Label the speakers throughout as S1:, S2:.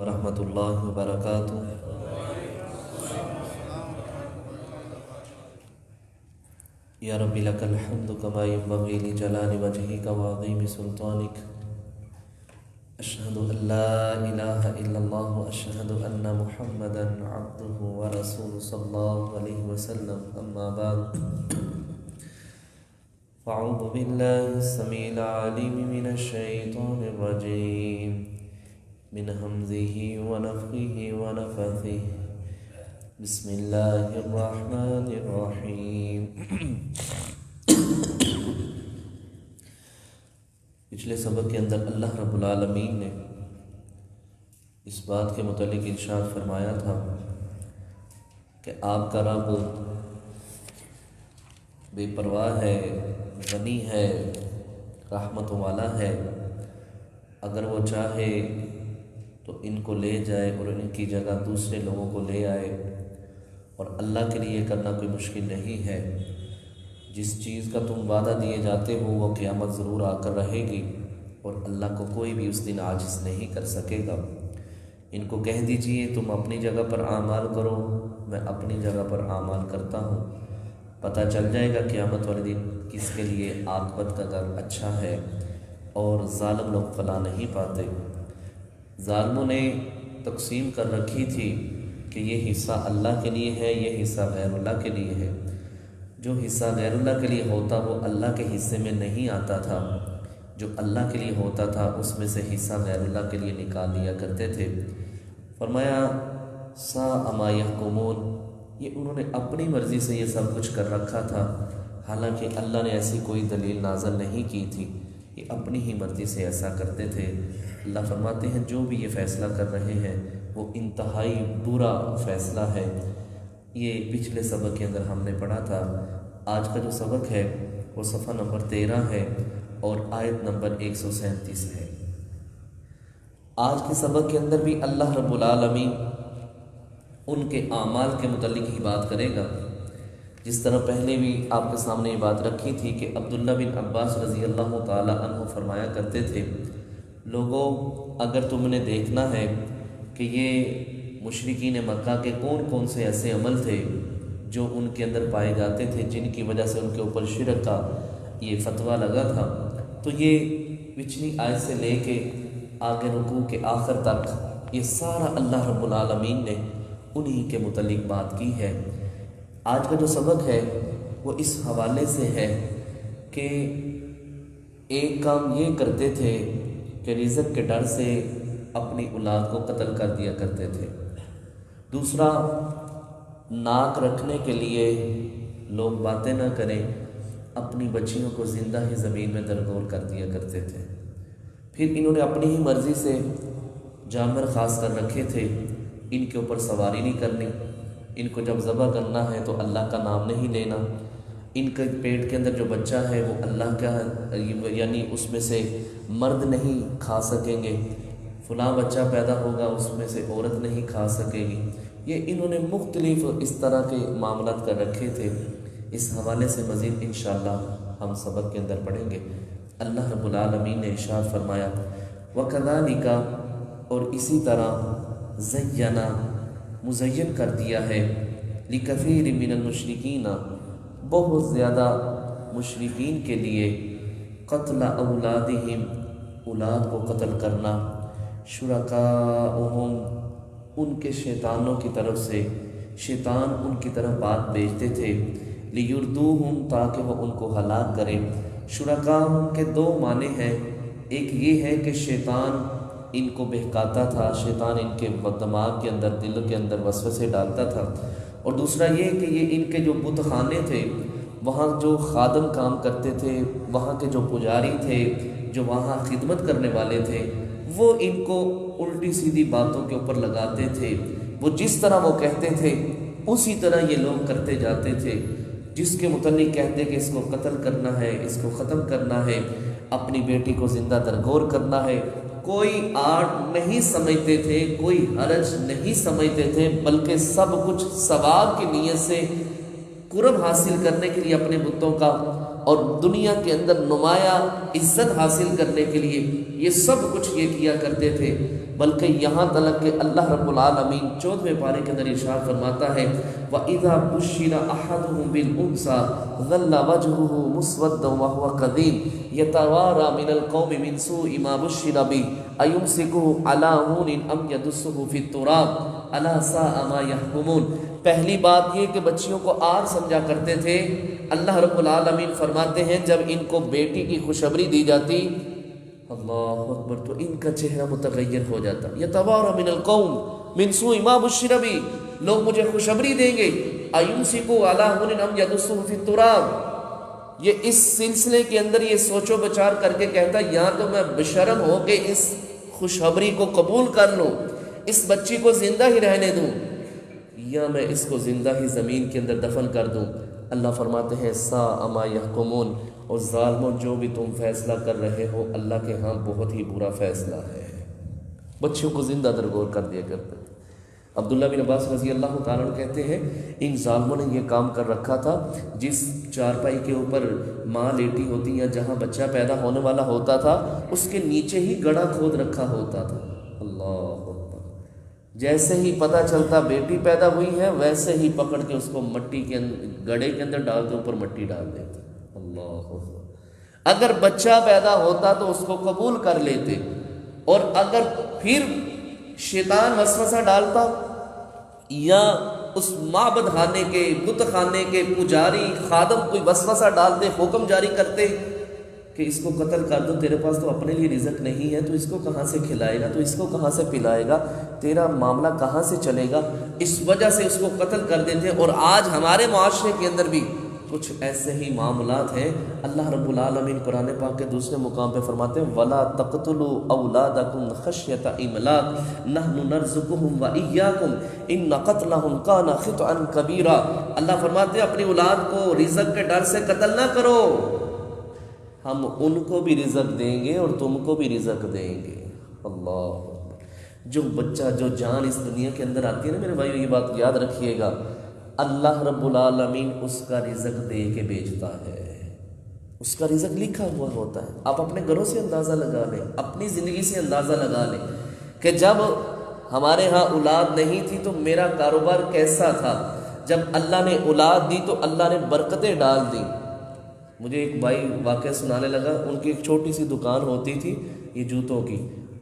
S1: ورحمۃ اللہ وبرکاتہ۔ یا رب لک الحمد کما ینبغی لجلال وجہک وعظیم سلطانک، اشہد ان لا الہ الا اللہ واشہد ان محمدا عبدہ ورسولہ صلی اللہ علیہ وسلم، اما بعد فاعوذ باللہ السمیع العلیم من الشیطان الرجیم من ہمزہ ونفخہ ونفثہ، بسم اللہ الرحمن الرحیم۔ پچھلے سبق کے اندر اللہ رب العالمین نے اس بات کے متعلق ارشاد فرمایا تھا کہ آپ کا رب بے پرواہ ہے، غنی ہے، رحمت والا ہے، اگر وہ چاہے تو ان کو لے جائے اور ان کی جگہ دوسرے لوگوں کو لے آئے، اور اللہ کے لیے کرنا کوئی مشکل نہیں ہے۔ جس چیز کا تم وعدہ دیے جاتے ہو وہ قیامت ضرور آ کر رہے گی، اور اللہ کو کوئی بھی اس دن عاجز نہیں کر سکے گا۔ ان کو کہہ دیجئے تم اپنی جگہ پر اعمال کرو، میں اپنی جگہ پر اعمال کرتا ہوں، پتہ چل جائے گا قیامت والے دن کس کے لیے عاقبت کا گھر اچھا ہے، اور ظالم لوگ فلاح نہیں پاتے۔ ظالموں نے تقسیم کر رکھی تھی کہ یہ حصہ اللہ کے لیے ہے، یہ حصہ غیر اللہ کے لیے ہے۔ جو حصہ غیر اللہ کے لیے ہوتا وہ اللہ کے حصے میں نہیں آتا تھا، جو اللہ کے لیے ہوتا تھا اس میں سے حصہ غیر اللہ کے لیے نکال لیا کرتے تھے۔ فرمایا ساء ما یحکمون، یہ انہوں نے اپنی مرضی سے یہ سب کچھ کر رکھا تھا، حالانکہ اللہ نے ایسی کوئی دلیل نازل نہیں کی تھی، یہ اپنی ہی مرضی سے ایسا کرتے تھے۔ اللہ فرماتے ہیں جو بھی یہ فیصلہ کر رہے ہیں وہ انتہائی برا فیصلہ ہے۔ یہ پچھلے سبق کے اندر ہم نے پڑھا تھا۔ آج کا جو سبق ہے وہ صفحہ نمبر 13 ہے اور آیت نمبر 137 ہے۔ آج کے سبق کے اندر بھی اللہ رب العالمین ان کے اعمال کے متعلق ہی بات کرے گا، جس طرح پہلے بھی آپ کے سامنے یہ بات رکھی تھی کہ عبداللہ بن عباس رضی اللہ تعالی عنہ فرمایا کرتے تھے، لوگوں اگر تم نے دیکھنا ہے کہ یہ مشرکین مکہ کے کون کون سے ایسے عمل تھے جو ان کے اندر پائے جاتے تھے جن کی وجہ سے ان کے اوپر شرک کا یہ فتویٰ لگا تھا، تو یہ پچھلی آیت سے لے کے آگے رکوع کے آخر تک یہ سارا اللہ رب العالمین نے انہی کے متعلق بات کی ہے۔ آج کا جو سبق ہے وہ اس حوالے سے ہے کہ ایک کام یہ کرتے تھے کہ رزق کے ڈر سے اپنی اولاد کو قتل کر دیا کرتے تھے، دوسرا ناک رکھنے کے لیے لوگ باتیں نہ کریں اپنی بچیوں کو زندہ ہی زمین میں درگور کر دیا کرتے تھے، پھر انہوں نے اپنی ہی مرضی سے جانور خاص کر رکھے تھے، ان کے اوپر سواری نہیں کرنی، ان کو جب ذبح کرنا ہے تو اللہ کا نام نہیں لینا، ان کے پیٹ کے اندر جو بچہ ہے وہ اللہ کا یعنی اس میں سے مرد نہیں کھا سکیں گے، فلاں بچہ پیدا ہوگا اس میں سے عورت نہیں کھا سکے گی۔ یہ انہوں نے مختلف اس طرح کے معاملات کر رکھے تھے۔ اس حوالے سے مزید انشاءاللہ ہم سبق کے اندر پڑھیں گے۔ اللہ رب العالمین نے ارشاد فرمایا وَكَذَلِكَ، اور اسی طرح زینا مزین کر دیا ہے لِكَثِيرٍ مِّنَ الْمُشْرِكِينَ، بہت زیادہ مشرکین کے لیے قتل اولادہم، اولاد کو قتل کرنا، شرکاؤہم، ان کے شیطانوں کی طرف سے، شیطان ان کی طرف بات بھیجتے تھے، لیردوہم، تاکہ وہ ان کو ہلاک کرے۔ شرکاؤہم کے دو معنی ہیں، ایک یہ ہے کہ شیطان ان کو بہکاتا تھا، شیطان ان کے دماغ کے اندر دل کے اندر وسوسے ڈالتا تھا، اور دوسرا یہ کہ یہ ان کے جو بت خانے تھے وہاں جو خادم کام کرتے تھے، وہاں کے جو پجاری تھے، جو وہاں خدمت کرنے والے تھے، وہ ان کو الٹی سیدھی باتوں کے اوپر لگاتے تھے، وہ جس طرح وہ کہتے تھے اسی طرح یہ لوگ کرتے جاتے تھے، جس کے متعلق کہتے کہ اس کو قتل کرنا ہے، اس کو ختم کرنا ہے، اپنی بیٹی کو زندہ درگور کرنا ہے، کوئی آرٹ نہیں سمجھتے تھے، کوئی حرج نہیں سمجھتے تھے، بلکہ سب کچھ ثواب کی نیت سے قرب حاصل کرنے کے لیے اپنے بتوں کا اور دنیا کے اندر نمایاں عزت حاصل کرنے کے لیے یہ سب کچھ یہ کیا کرتے تھے، بلکہ یہاں تک کہ اللہ رب العالمین 14ویں پارے کے اندر ارشاد فرماتا ہے وَإِذَا بُشِّرَ أَحَدُهُم بِالْأُنثَىٰ ظَلَّ وَجْهُهُ مُسْوَدًّا وَهُوَ كَظِيمٌ يَتَوَارَىٰ مِنَ الْقَوْمِ مِنْ سُوءِ مَا بُشِّرَ بِهِ أَيُمْسِكُهُ عَلَىٰ هُونٍ أَمْ يَدُسُّهُ فِي التُّرَابِ أَلَا سَاءَ مَا يَحْكُمُونَ۔ پہلی بات یہ کہ بچیوں کو آر سمجھا کرتے تھے، اللہ رب العالمین فرماتے ہیں جب ان کو بیٹی کی خوشخبری دی جاتی، اللہ اکبر، تو ان کا چہرہ متغیر ہو جاتا، یتوارا من القوم من سوء ما بشر بہ، لوگ مجھے خوشخبری دیں گے، ایمسکو علی ہن ام یدسہ فی التراب، یہ اس سلسلے کے اندر یہ سوچ و بچار کر کے کہتا یا تو میں بشرم ہو کے اس خوشخبری کو قبول کر لوں، اس بچی کو زندہ ہی رہنے دوں، یا میں اس کو زندہ ہی زمین کے اندر دفن کر دوں۔ اللہ فرماتے ہیں ساء ما یحکمون، اور ظالموں جو بھی تم فیصلہ کر رہے ہو اللہ کے ہاں بہت ہی برا فیصلہ ہے۔ بچیوں کو زندہ درگور کر دیا کرتے تھے۔ عبداللہ بن عباس رضی اللہ تعالیٰ عنہ کہتے ہیں ان ظالموں نے یہ کام کر رکھا تھا، جس چارپائی کے اوپر ماں لیٹی ہوتی یا جہاں بچہ پیدا ہونے والا ہوتا تھا اس کے نیچے ہی گڑھا کھود رکھا ہوتا تھا۔ اللہ اکبر، جیسے ہی پتہ چلتا بیٹی پیدا ہوئی ہے ویسے ہی پکڑ کے اس کو مٹی کے گڑھے کے اندر ڈال دے، اوپر مٹی ڈال دیتے۔ اللہ اکبر، اگر بچہ پیدا ہوتا تو اس کو قبول کر لیتے، اور اگر پھر شیطان وسوسہ ڈالتا یا اس معبد خانے کے بت خانے کے پجاری خادم کوئی وسوسہ ڈالتے، حکم جاری کرتے کہ اس کو قتل کر دو، تیرے پاس تو اپنے لیے رزق نہیں ہے، تو اس کو کہاں سے کھلائے گا، تو اس کو کہاں سے پلائے گا، تیرا معاملہ کہاں سے چلے گا، اس وجہ سے اس کو قتل کر دیتے ہیں۔ اور آج ہمارے معاشرے کے اندر بھی کچھ ایسے ہی معاملات ہیں۔ اللہ رب العالمین قرآن پاک کے دوسرے مقام پہ فرماتے ہیں وَلَا تَقْتُلُوا أَوْلَادَكُمْ خَشْيَةَ إِمْلَاقٍ نَحْنُ نَرْزُقُهُمْ وَإِيَّاكُمْ إِنَّ قَتْلَهُمْ كَانَ خِطْئًا كَبِيرًا۔ اللہ فرماتے ہیں اپنی اولاد کو رزق کے ڈر سے قتل نہ کرو، ہم ان کو بھی رزق دیں گے اور تم کو بھی رزق دیں گے۔ اللہ، جو بچہ جو جان اس دنیا کے اندر آتی ہے نا میرے بھائیو، یہ بات یاد رکھیے گا، اللہ رب العالمین اس کا رزق دے کے بیچتا ہے، اس کا رزق لکھا ہوا ہوتا ہے۔ آپ اپنے گھروں سے اندازہ لگا لیں، اپنی زندگی سے اندازہ لگا لیں کہ جب ہمارے ہاں اولاد نہیں تھی تو میرا کاروبار کیسا تھا، جب اللہ نے اولاد دی تو اللہ نے برکتیں ڈال دی۔ مجھے ایک بھائی واقعہ سنانے لگا، ان کی ایک چھوٹی سی دکان ہوتی تھی یہ جوتوں کی،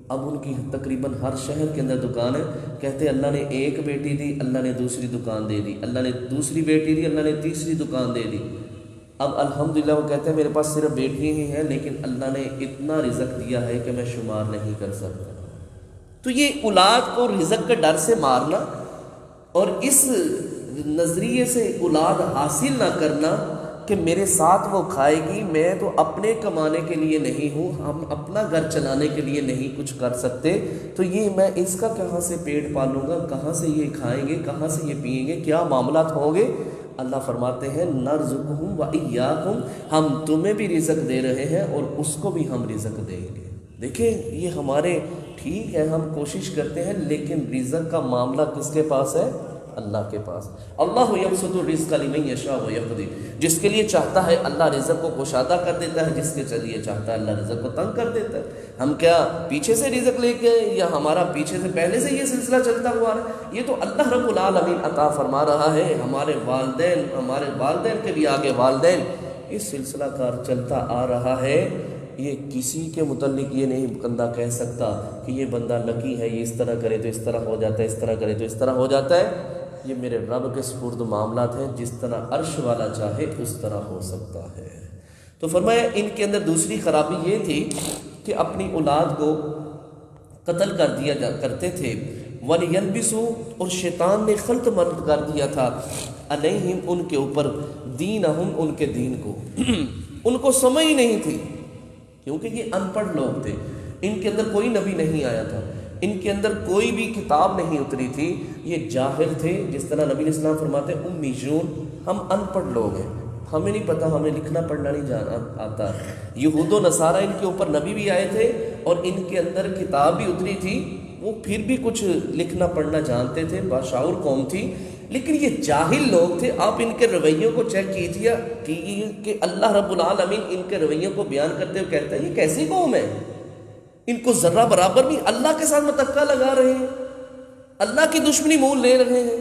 S1: اب ان کی تقریباً ہر شہر کے اندر دکان ہے۔ کہتے اللہ نے ایک بیٹی دی، اللہ نے دوسری دکان دے دی، اللہ نے دوسری بیٹی دی، اللہ نے تیسری دکان دے دی۔ اب الحمدللہ وہ کہتے ہیں میرے پاس صرف بیٹی ہی ہیں لیکن اللہ نے اتنا رزق دیا ہے کہ میں شمار نہیں کر سکتا۔ تو یہ اولاد کو رزق کے ڈر سے مارنا اور اس نظریے سے اولاد حاصل نہ کرنا کہ میرے ساتھ وہ کھائے گی، میں تو اپنے کمانے کے لیے نہیں ہوں، ہم اپنا گھر چلانے کے لیے نہیں کچھ کر سکتے، تو یہ میں اس کا کہاں سے پیٹ پالوں گا، کہاں سے یہ کھائیں گے، کہاں سے یہ پئیں گے، کیا معاملات ہوں گے۔ اللہ فرماتے ہیں نرزقہم وإیاکم، ہم تمہیں بھی رزق دے رہے ہیں اور اس کو بھی ہم رزق دیں گے۔ دیکھیں یہ ہمارے ٹھیک ہے، ہم کوشش کرتے ہیں لیکن رزق کا معاملہ کس کے پاس ہے؟ اللہ کے پاس۔ اللہ یبسط الرزق لمن یشاء ویقدر، جس کے لیے چاہتا ہے اللہ رزق کو کشادہ کر دیتا ہے، جس کے لیے چاہتا ہے اللہ رزق کو تنگ کر دیتا ہے۔ ہم کیا پیچھے سے رزق لے کے، یا ہمارا پیچھے سے پہلے سے یہ سلسلہ چلتا ہوا ہے؟ یہ تو اللہ رب العالمین عطا فرما رہا ہے، ہمارے والدین کے بھی آگے والدین، یہ سلسلہ کار چلتا آ رہا ہے۔ یہ کسی کے متعلق یہ نہیں بندہ کہہ سکتا کہ یہ بندہ لکی ہے، یہ اس طرح کرے تو اس طرح ہو جاتا ہے، اس طرح کرے تو اس طرح ہو جاتا ہے۔ یہ میرے رب کے سپرد معاملات ہیں، جس طرح عرش والا چاہے اس طرح ہو سکتا ہے۔ تو فرمایا ان کے اندر دوسری خرابی یہ تھی کہ اپنی اولاد کو قتل کر دیا کرتے تھے۔ وَلِيَلْبِسُوا، اور شیطان نے خلط مرد کر دیا تھا، علیہم، ان کے اوپر، دینہم، ان کے دین کو۔ ان کو سمجھ ہی نہیں تھی کیونکہ یہ ان پڑھ لوگ تھے، ان کے اندر کوئی نبی نہیں آیا تھا، ان کے اندر کوئی بھی کتاب نہیں اتری تھی، یہ جاہل تھے۔ جس طرح نبی علیہ السلام فرماتے ہیں امیون، ہم ان پڑھ لوگ ہیں، ہمیں نہیں پتہ، ہمیں لکھنا پڑھنا نہیں جانا آتا۔ یہود و نصارہ ان کے اوپر نبی بھی آئے تھے اور ان کے اندر کتاب بھی اتری تھی، وہ پھر بھی کچھ لکھنا پڑھنا جانتے تھے، باشعور قوم تھی، لیکن یہ جاہل لوگ تھے. آپ ان کے رویوں کو چیک کیجیے کہ اللہ رب العالمین ان کے رویوں کو بیان کرتے ہوئے کہتا ہے یہ کیسی قوم ہے، ان کو ذرہ برابر بھی اللہ کے ساتھ متکا لگا رہے ہیں، اللہ کی دشمنی مول لے رہے ہیں.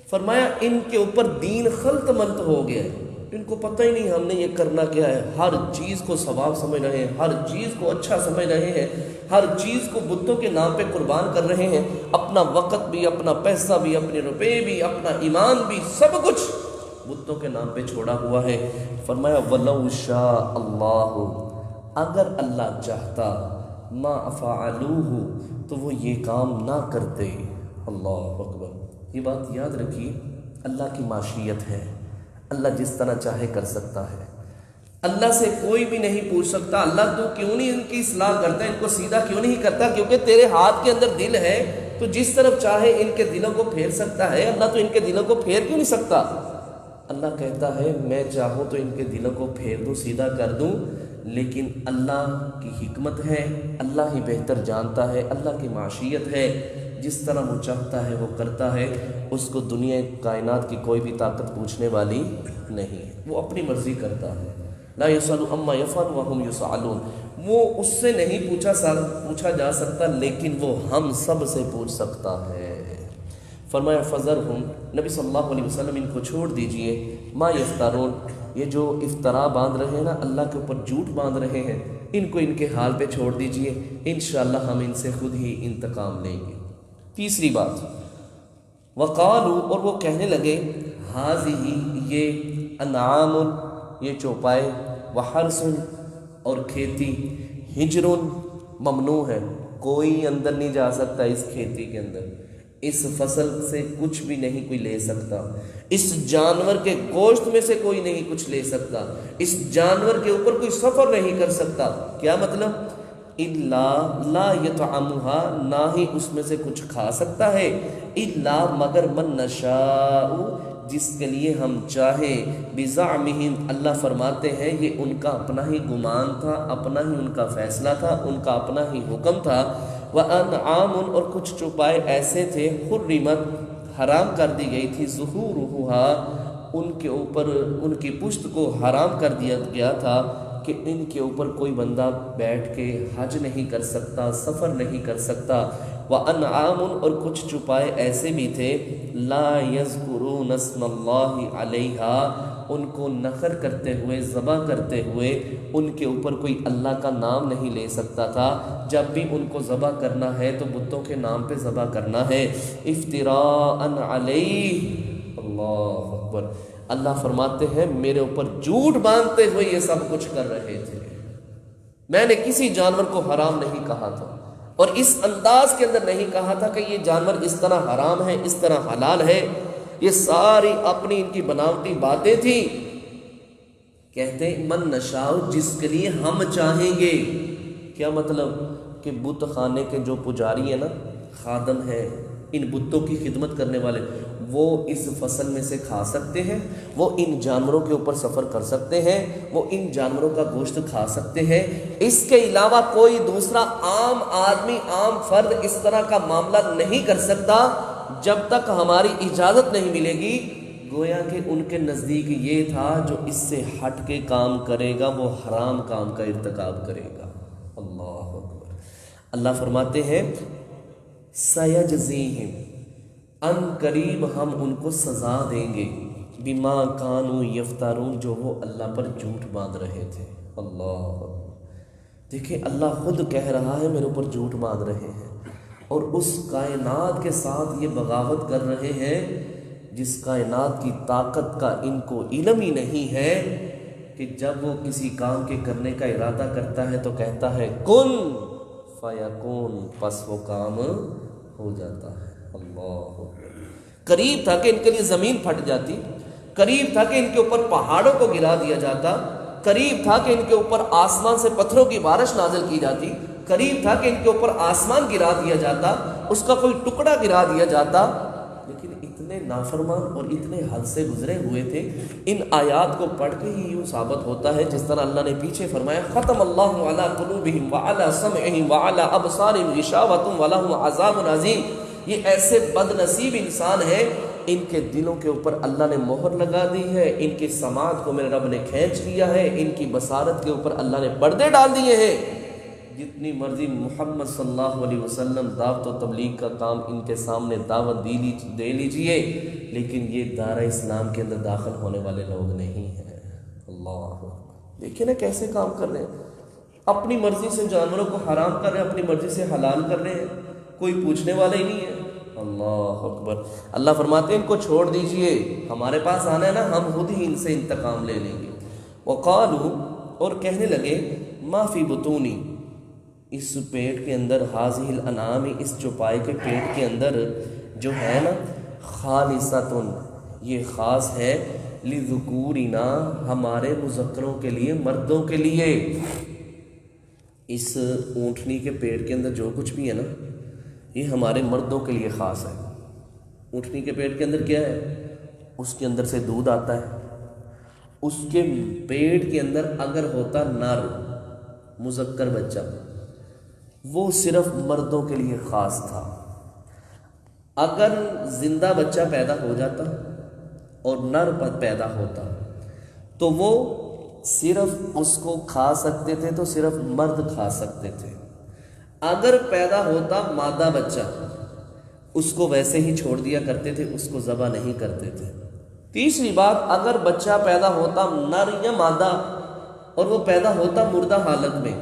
S1: فرمایا ان کے اوپر دین خلط ملط ہو گیا ہے، ان کو پتہ ہی نہیں ہم نے یہ کرنا کیا ہے. ہر چیز کو ثواب سمجھ رہے ہیں، ہر چیز کو اچھا سمجھ رہے ہیں، ہر چیز کو بتوں کے نام پہ قربان کر رہے ہیں. اپنا وقت بھی، اپنا پیسہ بھی، اپنے روپے بھی، اپنا ایمان بھی، سب کچھ بتوں کے نام پہ چھوڑا ہوا ہے. فرمایا وَلَوْ شَاءَ اللَّهُ، اگر اللہ چاہتا، مَا فَعَلُوهُ، تو وہ یہ کام نہ کرتے. اللہ اکبر. یہ بات یاد رکھیے، اللہ کی معشیت ہے، اللہ جس طرح چاہے کر سکتا ہے. اللہ سے کوئی بھی نہیں پوچھ سکتا اللہ تو کیوں نہیں ان کی اصلاح کرتا، ان کو سیدھا کیوں نہیں کرتا، کیونکہ تیرے ہاتھ کے اندر دل ہے تو جس طرف چاہے ان کے دلوں کو پھیر سکتا ہے. اللہ تو ان کے دلوں کو پھیر کیوں نہیں سکتا؟ اللہ کہتا ہے میں چاہوں تو ان کے دلوں کو پھیر دوں، سیدھا کر دوں، لیکن اللہ کی حکمت ہے، اللہ ہی بہتر جانتا ہے، اللہ کی معشیت ہے. جس طرح وہ چاہتا ہے وہ کرتا ہے. اس کو دنیا کائنات کی کوئی بھی طاقت پوچھنے والی نہیں ہے، وہ اپنی مرضی کرتا ہے. لا یسأل عما یفعل وهم یسألون. وہ اس سے نہیں پوچھا جا سکتا، لیکن وہ ہم سب سے پوچھ سکتا ہے. فرمایا فذرہم، نبی صلی اللہ علیہ وسلم ان کو چھوڑ دیجئے، ما یفترون، یہ جو افطرا باندھ رہے ہیں نا، اللہ کے اوپر جھوٹ باندھ رہے ہیں، ان کو ان کے حال پہ چھوڑ دیجئے، انشاءاللہ ہم ان سے خود ہی انتقام لیں گے. تیسری بات، وقالو، اور وہ کہنے لگے، ہاذہ، یہ انعام، یہ چوپائے، وحرث، اور کھیتی، ہجر، ممنوع ہے، کوئی اندر نہیں جا سکتا اس کھیتی کے اندر، اس فصل سے کچھ بھی نہیں کوئی لے سکتا، اس جانور کے گوشت میں سے کوئی نہیں کچھ لے سکتا، اس جانور کے اوپر کوئی سفر نہیں کر سکتا. کیا مطلب؟ الا لا یطعمھا، نہ ہی اس میں سے کچھ کھا سکتا ہے، الا مگر من نشاء، جس کے لیے ہم چاہیں، بزعمہم، اللہ فرماتے ہیں یہ ان کا اپنا ہی گمان تھا، اپنا ہی ان کا فیصلہ تھا، ان کا اپنا ہی حکم تھا. وَأَنْعَامٌ، اور کچھ چوپائے ایسے تھے، حرمت، حرام کر دی گئی تھی، ظہورها، ان کے اوپر ان کی پشت کو حرام کر دیا گیا تھا کہ ان کے اوپر کوئی بندہ بیٹھ کے حج نہیں کر سکتا، سفر نہیں کر سکتا. وَأَنْعَامٌ، اور کچھ چوپائے ایسے بھی تھے، لا يذکرون اسم اللہ علیہا، ان کو نخر کرتے ہوئے، ذبح کرتے ہوئے ان کے اوپر کوئی اللہ کا نام نہیں لے سکتا تھا. جب بھی ان کو ذبح کرنا ہے تو بتوں کے نام پہ ذبح کرنا ہے، افتراء علیہ. اللہ اکبر. اللہ فرماتے ہیں میرے اوپر جھوٹ باندھتے ہوئے یہ سب کچھ کر رہے تھے. میں نے کسی جانور کو حرام نہیں کہا تھا، اور اس انداز کے اندر نہیں کہا تھا کہ یہ جانور اس طرح حرام ہے، اس طرح حلال ہے. یہ ساری اپنی ان کی بناوٹی باتیں تھیں. کہتے ہیں من نشاء، جس کے لیے ہم چاہیں گے. کیا مطلب؟ کہ بت خانے کے جو پجاری ہیں نا، خادم ہیں، ان بتوں کی خدمت کرنے والے، وہ اس فصل میں سے کھا سکتے ہیں، وہ ان جانوروں کے اوپر سفر کر سکتے ہیں، وہ ان جانوروں کا گوشت کھا سکتے ہیں. اس کے علاوہ کوئی دوسرا عام آدمی، عام فرد اس طرح کا معاملہ نہیں کر سکتا جب تک ہماری اجازت نہیں ملے گی. گویا کہ ان کے نزدیک یہ تھا جو اس سے ہٹ کے کام کرے گا وہ حرام کام کا ارتکاب کرے گا. اللہ اکبر. اللہ فرماتے ہیں سیجزیہم، ان قریب ہم ان کو سزا دیں گے، بما کانوا یفترون، جو وہ اللہ پر جھوٹ باندھ رہے تھے. اللہ دیکھیں، اللہ خود کہہ رہا ہے میرے اوپر جھوٹ باندھ رہے ہیں، اور اس کائنات کے ساتھ یہ بغاوت کر رہے ہیں جس کائنات کی طاقت کا ان کو علم ہی نہیں ہے کہ جب وہ کسی کام کے کرنے کا ارادہ کرتا ہے تو کہتا ہے کن فیکون، پس وہ کام ہو جاتا ہے. اللہ قریب تھا کہ ان کے لیے زمین پھٹ جاتی، قریب تھا کہ ان کے اوپر پہاڑوں کو گرا دیا جاتا، قریب تھا کہ ان کے اوپر آسمان سے پتھروں کی بارش نازل کی جاتی، قریب تھا کہ ان کے اوپر آسمان گرا دیا جاتا، اس کا کوئی ٹکڑا گرا دیا جاتا. لیکن اتنے نافرمان اور اتنے حد سے گزرے ہوئے تھے. ان آیات کو پڑھ کے ہی یوں ثابت ہوتا ہے جس طرح اللہ نے پیچھے فرمایا ختم اللہ علی قلوبہم وعلی سمعہم وعلی ابصارہم غشاوۃ ولہم عذاب عظیم. یہ ایسے بد نصیب انسان ہیں ان کے دلوں کے اوپر اللہ نے مہر لگا دی ہے، ان کی سماعت کو میرے رب نے کھینچ لیا ہے، ان کی بصارت کے اوپر اللہ نے پردے ڈال دیے ہیں۔ جتنی مرضی محمد صلی اللہ علیہ وسلم دعوت و تبلیغ کا کام ان کے سامنے دعوت دے لیجئے، لیکن یہ دائرہ اسلام کے اندر داخل ہونے والے لوگ نہیں ہیں۔ اللہ دیکھیں نا کیسے کام کر رہے ہیں، اپنی مرضی سے جانوروں کو حرام کر رہے ہیں، اپنی مرضی سے حلال کر رہے ہیں، کوئی پوچھنے والا ہی نہیں ہے۔ اللہ اکبر۔ اللہ فرماتے ہیں ان کو چھوڑ دیجئے، ہمارے پاس آنا ہے نا، ہم خود ہی ان سے انتقام لے لیں گے۔ وقالو، اور کہنے لگے، ما فی بطونی، اس پیٹ کے اندر، حاذہ الانعام، اس چوپائے کے پیٹ کے اندر جو ہے نا، خالصۃ، یہ خاص ہے، لذکورنا، ہمارے مذکروں کے لیے، مردوں کے لیے۔ اس اونٹنی کے پیٹ کے اندر جو کچھ بھی ہے نا، یہ ہمارے مردوں کے لیے خاص ہے۔ اونٹنی کے پیٹ کے اندر کیا ہے؟ اس کے اندر سے دودھ آتا ہے۔ اس کے پیٹ کے اندر اگر ہوتا نر مذکر بچہ، وہ صرف مردوں کے لیے خاص تھا۔ اگر زندہ بچہ پیدا ہو جاتا اور نر پیدا ہوتا تو وہ صرف اس کو کھا سکتے تھے، تو صرف مرد کھا سکتے تھے۔ اگر پیدا ہوتا مادہ بچہ، اس کو ویسے ہی چھوڑ دیا کرتے تھے، اس کو ذبح نہیں کرتے تھے۔ تیسری بات، اگر بچہ پیدا ہوتا نر یا مادہ اور وہ پیدا ہوتا مردہ حالت میں،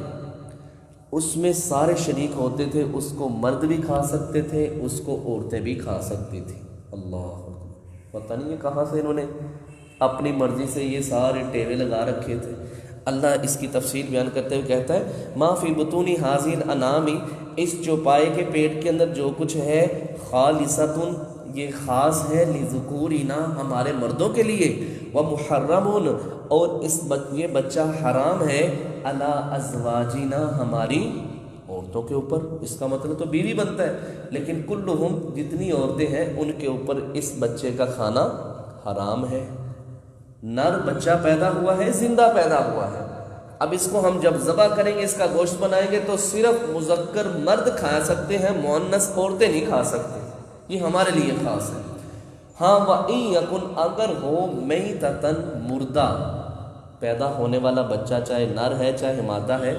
S1: اس میں سارے شریک ہوتے تھے، اس کو مرد بھی کھا سکتے تھے، اس کو عورتیں بھی کھا سکتی تھی۔ اللہ، پتہ نہیں یہ کہاں سے انہوں نے اپنی مرضی سے یہ سارے ٹیوے لگا رکھے تھے۔ اللہ اس کی تفصیل بیان کرتے ہوئے کہتا ہے، ما فی بطون ھذہ الانعام، اس چوپائے کے پیٹ کے اندر جو کچھ ہے، خالصۃ، یہ خاص ہے، لذکورنا، ہمارے مردوں کے لیے، ومحرم، اور یہ بچہ حرام ہے، علی ازواجنا، ہماری عورتوں کے اوپر۔ اس کا مطلب تو بیوی بنتا ہے، لیکن کلہم، جتنی عورتیں ہیں ان کے اوپر اس بچے کا کھانا حرام ہے۔ نر بچہ پیدا ہوا ہے، زندہ پیدا ہوا ہے، اب اس کو ہم جب ذبح کریں گے، اس کا گوشت بنائیں گے، تو صرف مذکر مرد کھا سکتے ہیں، مؤنث عورتیں نہیں کھا سکتے، یہ ہمارے لیے خاص ہے۔ ہاں، وَإِن يَكُنْ، اگر ہو میتتاً، مردہ، پیدا ہونے والا بچہ چاہے نر ہے چاہے مادہ ہے،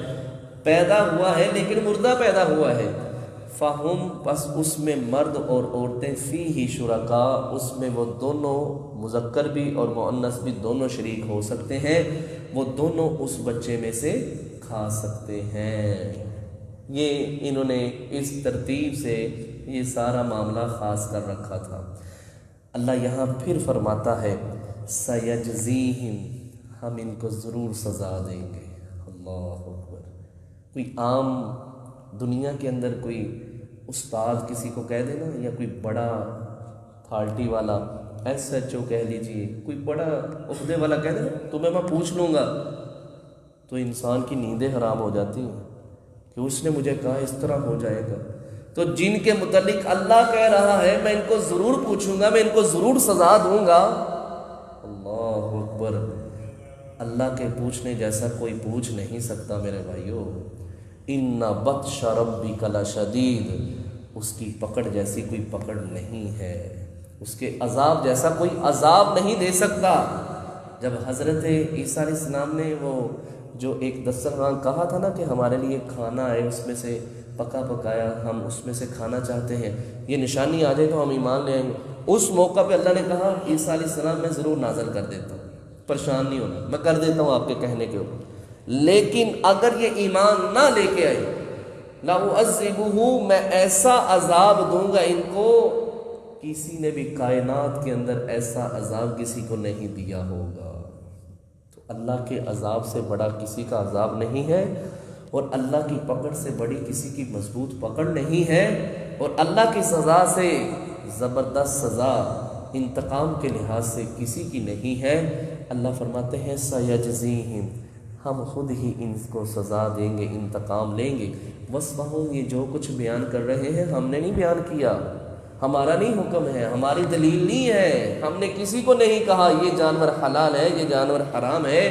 S1: پیدا ہوا ہے لیکن مردہ پیدا ہوا ہے، فہم، بس اس میں مرد اور عورتیں، فیہ شرکاء، اس میں وہ دونوں، مذکر بھی اور مؤنث بھی دونوں شریک ہو سکتے ہیں، وہ دونوں اس بچے میں سے کھا سکتے ہیں۔ یہ انہوں نے اس ترتیب سے یہ سارا معاملہ خاص کر رکھا تھا۔ اللہ یہاں پھر فرماتا ہے، سَيَجْزِيهِمْ، ہم ان کو ضرور سزا دیں گے۔ اللہ اکبر۔ کوئی عام دنیا کے اندر کوئی استاد کسی کو کہہ دینا، یا کوئی بڑا اتھارٹی والا، ایس ایچ او کہہ لیجئے، کوئی بڑا عہدے والا کہہ دینا تمہیں میں پوچھ لوں گا، تو انسان کی نیندیں حرام ہو جاتی ہیں کہ اس نے مجھے کہا اس طرح ہو جائے گا۔ تو جن کے متعلق اللہ کہہ رہا ہے میں ان کو ضرور پوچھوں گا، میں ان کو ضرور سزا دوں گا۔ اللہ اکبر۔ اللہ کے پوچھنے جیسا کوئی پوچھ نہیں سکتا میرے بھائیو۔ ان بطش ربک لشدید، اس کی پکڑ جیسی کوئی پکڑ نہیں ہے، اس کے عذاب جیسا کوئی عذاب نہیں دے سکتا۔ جب حضرت عیسیٰ علیہ السلام نے وہ جو ایک دسترخوان کہا تھا نا کہ ہمارے لیے کھانا ہے، اس میں سے پکا پکایا ہم اس میں سے کھانا چاہتے ہیں، یہ نشانی آ جائے تو ہم ایمان لے آئیں گے، اس موقع پہ اللہ نے کہا عیسیٰ علیہ السلام میں ضرور نازل کر دیتا ہوں، پریشان نہیں ہونا، میں کر دیتا ہوں آپ کے کہنے کے اوپر، لیکن اگر یہ ایمان نہ لے کے آئے، لَأُعَذِّبُهُ، میں ایسا عذاب دوں گا ان کو، کسی نے بھی کائنات کے اندر ایسا عذاب کسی کو نہیں دیا ہوگا۔ تو اللہ کے عذاب سے بڑا کسی کا عذاب نہیں ہے، اور اللہ کی پکڑ سے بڑی کسی کی مضبوط پکڑ نہیں ہے، اور اللہ کی سزا سے زبردست سزا انتقام کے لحاظ سے کسی کی نہیں ہے۔ اللہ فرماتے ہیں سَيَجْزِيهِمْ، ہم خود ہی ان کو سزا دیں گے، انتقام لیں گے۔ وَاسْمَهُمْ، یہ جو کچھ بیان کر رہے ہیں ہم نے نہیں بیان کیا، ہمارا نہیں حکم ہے، ہماری دلیل نہیں ہے، ہم نے کسی کو نہیں کہا یہ جانور حلال ہے، یہ جانور حرام ہے،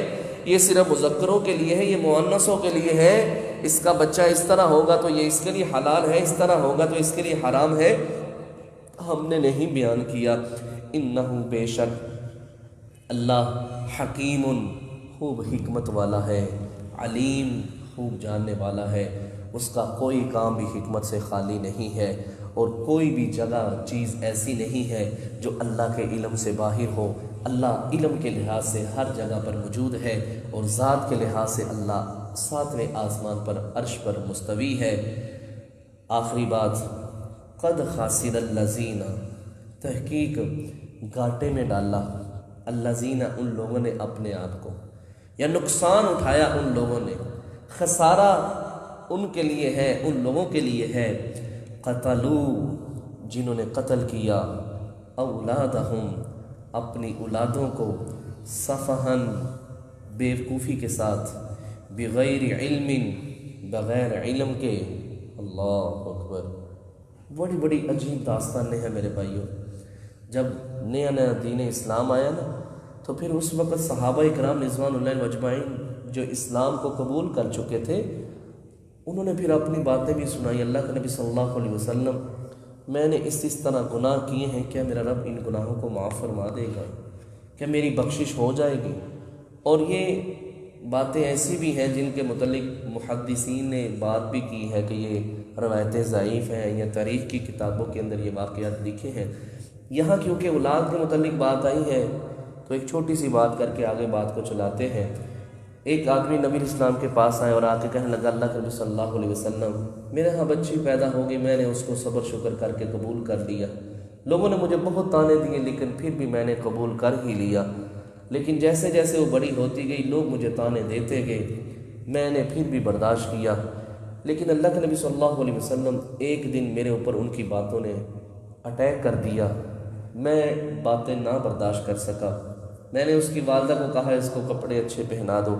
S1: یہ صرف مذکروں کے لیے ہے، یہ مؤنثوں کے لیے ہے، اس کا بچہ اس طرح ہوگا تو یہ اس کے لیے حلال ہے، اس طرح ہوگا تو اس کے لیے حرام ہے۔ ہم نے نہیں بیان کیا۔ انہو بے شک اللہ حکیم خوب حکمت والا ہے، علیم خوب جاننے والا ہے، اس کا کوئی کام بھی حکمت سے خالی نہیں ہے، اور کوئی بھی جگہ چیز ایسی نہیں ہے جو اللہ کے علم سے باہر ہو۔ اللہ علم کے لحاظ سے ہر جگہ پر موجود ہے، اور ذات کے لحاظ سے اللہ 7ویں آسمان پر عرش پر مستوی ہے۔ آخری بات، قد خاسر الذین، تحقیق گھاٹے میں ڈالا، الذین ان لوگوں نے اپنے آپ کو، یا نقصان اٹھایا ان لوگوں نے، خسارہ ان کے لیے ہے، ان لوگوں کے لیے ہے، قتلوا جنہوں نے قتل کیا، اولادہم اپنی اولادوں کو، سفہن بیوقوفی کے ساتھ، بغیر علم بغیر علم کے۔ اللہ اکبر، بڑی بڑی عجیب داستانیں ہیں میرے بھائیوں۔ جب نیا نیا دین اسلام آیا نا، تو پھر اس وقت صحابہ اکرام رضوان اللہ اجمعین جو اسلام کو قبول کر چکے تھے، انہوں نے پھر اپنی باتیں بھی سنائی۔ اللہ کے نبی صلی اللہ علیہ وسلم، میں نے اس طرح گناہ کیے ہیں، کیا میرا رب ان گناہوں کو معاف فرما دے گا؟ کیا میری بخشش ہو جائے گی؟ اور یہ باتیں ایسی بھی ہیں جن کے متعلق محدثین نے بات بھی کی ہے کہ یہ روایتیں ضعیف ہیں، یا تاریخ کی کتابوں کے اندر یہ واقعات لکھے ہیں۔ یہاں کیونکہ اولاد کے متعلق بات آئی ہے، تو ایک چھوٹی سی بات کر کے آگے بات کو چلاتے ہیں۔ ایک آدمی نبی اسلام کے پاس آئے اور آ کے کہنے لگا، اللہ کے نبی صلی اللہ علیہ وسلم، میرے ہاں بچی پیدا ہوگی، میں نے اس کو صبر شکر کر کے قبول کر لیا، لوگوں نے مجھے بہت تانے دیے لیکن پھر بھی میں نے قبول کر ہی لیا، لیکن جیسے جیسے وہ بڑی ہوتی گئی لوگ مجھے تانے دیتے گئے، میں نے پھر بھی برداشت کیا، لیکن اللہ کے نبی صلی اللہ علیہ وسلم ایک دن میرے اوپر ان کی باتوں نے اٹیک کر دیا، میں باتیں نہ برداشت کر سکا، میں نے اس کی والدہ کو کہا اس کو کپڑے اچھے پہنا دو،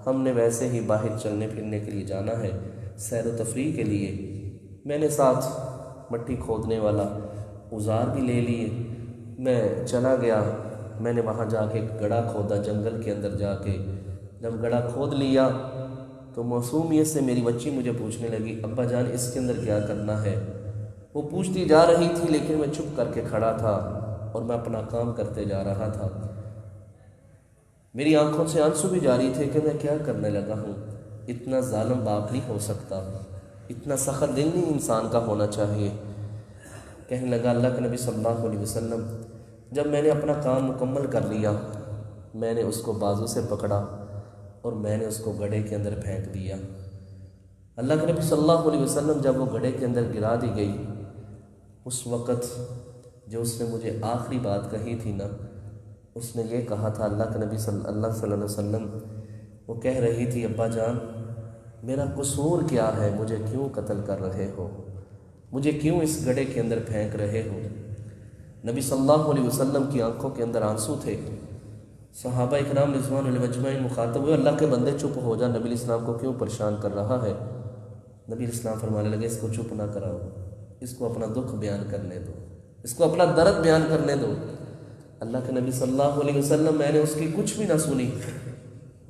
S1: ہم نے ویسے ہی باہر چلنے پھرنے کے لیے جانا ہے، سیر و تفریح کے لیے، میں نے ساتھ مٹی کھودنے والا اوزار بھی لے لیے، میں چلا گیا، میں نے وہاں جا کے گڑھا کھودا، جنگل کے اندر جا کے جب گڑھا کھود لیا تو معصومیت سے میری بچی مجھے پوچھنے لگی، ابا جان اس کے اندر کیا کرنا ہے؟ وہ پوچھتی جا رہی تھی لیکن میں چپ کر کے کھڑا تھا اور میں اپنا کام کرتے جا رہا تھا، میری آنکھوں سے آنسو بھی جاری تھے کہ میں کیا کرنے لگا ہوں، اتنا ظالم باپ نہیں ہو سکتا، اتنا سخت دل نہیں انسان کا ہونا چاہیے۔ کہنے لگا اللہ کے نبی صلی اللہ علیہ وسلم، جب میں نے اپنا کام مکمل کر لیا، میں نے اس کو بازو سے پکڑا اور میں نے اس کو گڑھے کے اندر پھینک دیا۔ اللہ کے نبی صلی اللہ علیہ وسلم جب وہ گڑھے کے اندر گرا دی گئی، اس وقت جو اس نے مجھے آخری بات کہی تھی نا، اس نے یہ کہا تھا، اللہ کے نبی صلی اللہ علیہ وسلم وہ کہہ رہی تھی، ابا جان میرا قصور کیا ہے، مجھے کیوں قتل کر رہے ہو، مجھے کیوں اس گڑھے کے اندر پھینک رہے ہو؟ نبی صلی اللہ علیہ وسلم کی آنکھوں کے اندر آنسو تھے۔ صحابہ اکرام رضوان اللہ اجمعین مخاطب ہوئے، اللہ کے بندے چپ ہو جا، نبی اسلام کو کیوں پریشان کر رہا ہے؟ نبی اسلام فرمانے لگے، اس کو چپ نہ کراؤ، اس کو اپنا دکھ بیان کرنے دو، اس کو اپنا درد بیان کرنے دو۔ اللہ کے نبی صلی اللہ علیہ وسلم، میں نے اس کی کچھ بھی نہ سنی،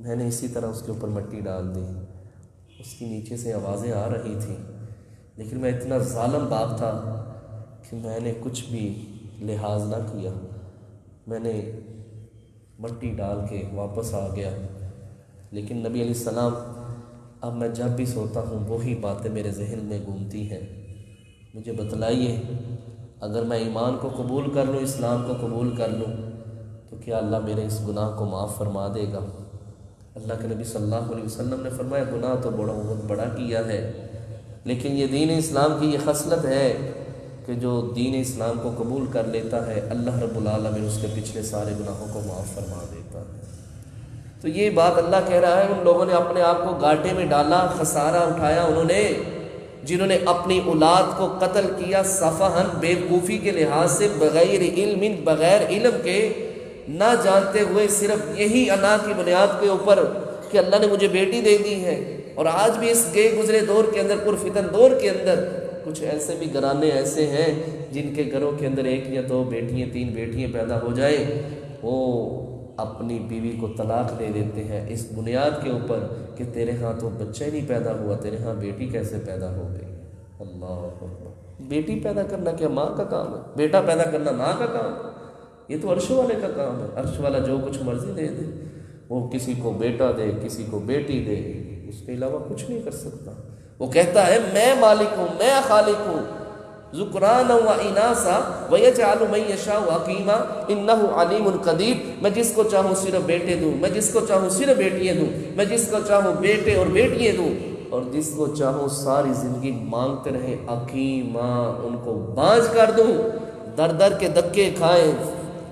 S1: میں نے اسی طرح اس کے اوپر مٹی ڈال دی، اس کی نیچے سے آوازیں آ رہی تھیں، لیکن میں اتنا ظالم باپ تھا کہ میں نے کچھ بھی لحاظ نہ کیا، میں نے مٹی ڈال کے واپس آ گیا۔ لیکن نبی علیہ السلام، اب میں جب بھی سوتا ہوں وہی باتیں میرے ذہن میں گھومتی ہیں، مجھے بتلائیے اگر میں ایمان کو قبول کر لوں، اسلام کو قبول کر لوں، تو کیا اللہ میرے اس گناہ کو معاف فرما دے گا؟ اللہ کے نبی صلی اللہ علیہ وسلم نے فرمایا، گناہ تو بہت بڑا کیا ہے، لیکن یہ دین اسلام کی یہ خصلت ہے کہ جو دین اسلام کو قبول کر لیتا ہے، اللہ رب العالمین اس کے پچھلے سارے گناہوں کو معاف فرما دیتا ہے۔ تو یہ بات اللہ کہہ رہا ہے، ان لوگوں نے اپنے آپ کو گھاٹے میں ڈالا، خسارہ اٹھایا انہوں نے، جنہوں نے اپنی اولاد کو قتل کیا صفحن، بیوقوفی کے لحاظ سے، بغیر علم، بغیر علم کے، نہ جانتے ہوئے، صرف یہی انا کی بنیاد کے اوپر کہ اللہ نے مجھے بیٹی دے دی ہے۔ اور آج بھی اس گئے گزرے دور کے اندر، پرفتن دور کے اندر، کچھ ایسے بھی گھرانے ایسے ہیں جن کے گھروں کے اندر 1 یا 2 بیٹیاں 3 بیٹیاں پیدا ہو جائیں، وہ اپنی بیوی کو طلاق دے دیتے ہیں اس بنیاد کے اوپر کہ تیرے ہاں تو بچہ ہی نہیں پیدا ہوا، تیرے ہاں بیٹی کیسے پیدا ہو گئی؟ اللہ اکبر۔ بیٹی پیدا کرنا کیا ماں کا کام ہے؟ بیٹا پیدا کرنا ماں کا کام ہے؟ یہ تو عرش والے کا کام ہے۔ عرش والا جو کچھ مرضی دے دے، وہ کسی کو بیٹا دے، کسی کو بیٹی دے، اس کے علاوہ کچھ نہیں کر سکتا۔ وہ کہتا ہے میں مالک ہوں، میں خالق ہوں، ذکرانا و اناسا ویجعل من یشاء عقیما انہ علیم قدیر۔ میں جس کو چاہوں صرف بیٹے دوں، میں جس کو چاہوں صرف بیٹیاں دوں، میں جس کو چاہوں بیٹے اور بیٹیاں دوں، اور جس کو چاہوں ساری زندگی مانگتے رہے عقیما، ان کو بانجھ کر دوں، در در کے دکے کھائیں،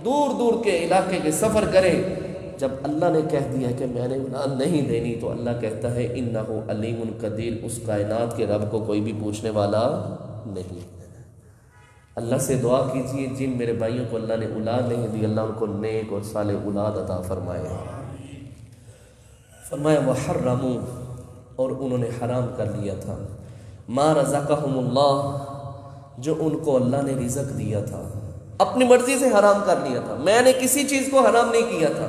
S1: دور دور کے علاقے کے سفر کریں۔ جب اللہ نے کہہ دیا کہ میں نے اولاد نہیں دینی، تو اللہ کہتا ہے انہ علیم قدیر، اس کائنات کے رب کو کوئی بھی پوچھنے والا نہیں ہے۔ اللہ سے دعا کیجئے جن میرے بھائیوں کو اللہ نے اولاد نہیں دی، اللہ ان کو نیک اور صالح اولاد عطا فرمائے۔ فرمایا وحرموا، اور انہوں نے حرام کر لیا تھا، ما رزقہم اللہ، جو ان کو اللہ نے رزق دیا تھا، اپنی مرضی سے حرام کر لیا تھا۔ میں نے کسی چیز کو حرام نہیں کیا تھا،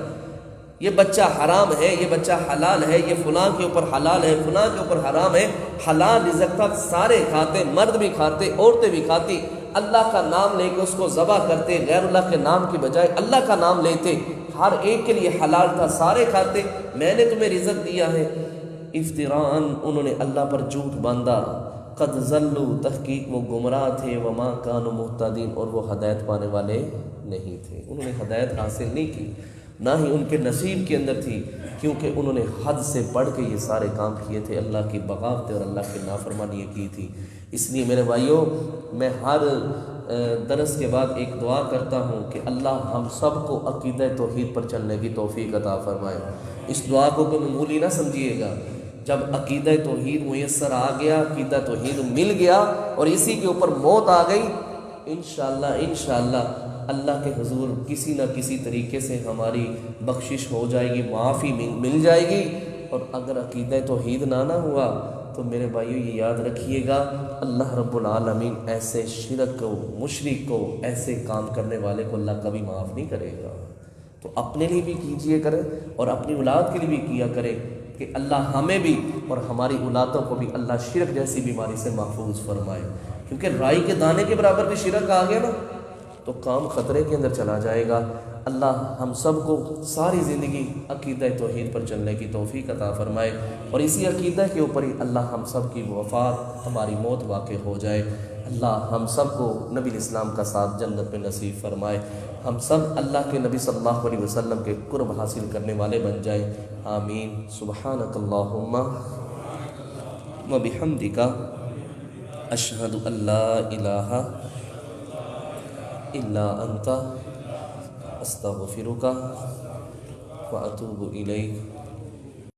S1: یہ بچہ حرام ہے، یہ بچہ حلال ہے، یہ فلاں کے اوپر حلال ہے، فلاں کے اوپر حرام ہے۔ حلال رزق تھا، سارے کھاتے، مرد بھی کھاتے، عورتیں بھی کھاتی، اللہ کا نام لے کے اس کو ذبح کرتے، غیر اللہ کے نام کی بجائے اللہ کا نام لیتے، ہر ایک کے لیے حلال تھا، سارے کھاتے۔ میں نے تمہیں رزق دیا ہے۔ افتراءً، انہوں نے اللہ پر جھوٹ باندھا۔ قد ضلوا، تحقیق وہ گمراہ تھے، وما کانوا مہتدین، اور وہ ہدایت پانے والے نہیں تھے۔ انہوں نے ہدایت حاصل نہیں کی، نہ ہی ان کے نصیب کے اندر تھی، کیونکہ انہوں نے حد سے بڑھ کے یہ سارے کام کیے تھے، اللہ کی بغاوت اور اللہ کی نافرمانی کی تھی۔ اس لیے میرے بھائیوں، میں ہر درس کے بعد ایک دعا کرتا ہوں کہ اللہ ہم سب کو عقیدہ توحید پر چلنے کی توفیق عطا فرمائے۔ اس دعا کو کوئی معمولی نہ سمجھیے گا۔ جب عقیدہ توحید میسر آ گیا، عقیدہ توحید مل گیا، اور اسی کے اوپر موت آ گئی، انشاءاللہ اللہ کے حضور کسی نہ کسی طریقے سے ہماری بخشش ہو جائے گی، معافی مل جائے گی۔ اور اگر عقیدہ توحید نہ ہوا تو میرے بھائیو یہ یاد رکھیے گا، اللہ رب العالمین ایسے شرک کو، مشرک کو، ایسے کام کرنے والے کو اللہ کبھی معاف نہیں کرے گا۔ تو اپنے لیے بھی کیجئے کریں اور اپنی اولاد کے لیے بھی کیا کریں کہ اللہ ہمیں بھی اور ہماری اولادوں کو بھی اللہ شرک جیسی بیماری سے محفوظ فرمائے۔ کیونکہ رائی کے دانے کے برابر بھی شرک آ گیا نا تو کام خطرے کے اندر چلا جائے گا۔ اللہ ہم سب کو ساری زندگی عقیدہ توحید پر چلنے کی توفیق عطا فرمائے، اور اسی عقیدہ کے اوپر ہی اللہ ہم سب کی وفات، ہماری موت واقع ہو جائے۔ اللہ ہم سب کو نبی الاسلام کا ساتھ جنت میں نصیب فرمائے، ہم سب اللہ کے نبی صلی اللہ علیہ وسلم کے قرب حاصل کرنے والے بن جائیں، آمین۔ سبحانک اللہم و بحمدک، اشہد ان لا الہ الا انت، استغفرک و اتوب الیک۔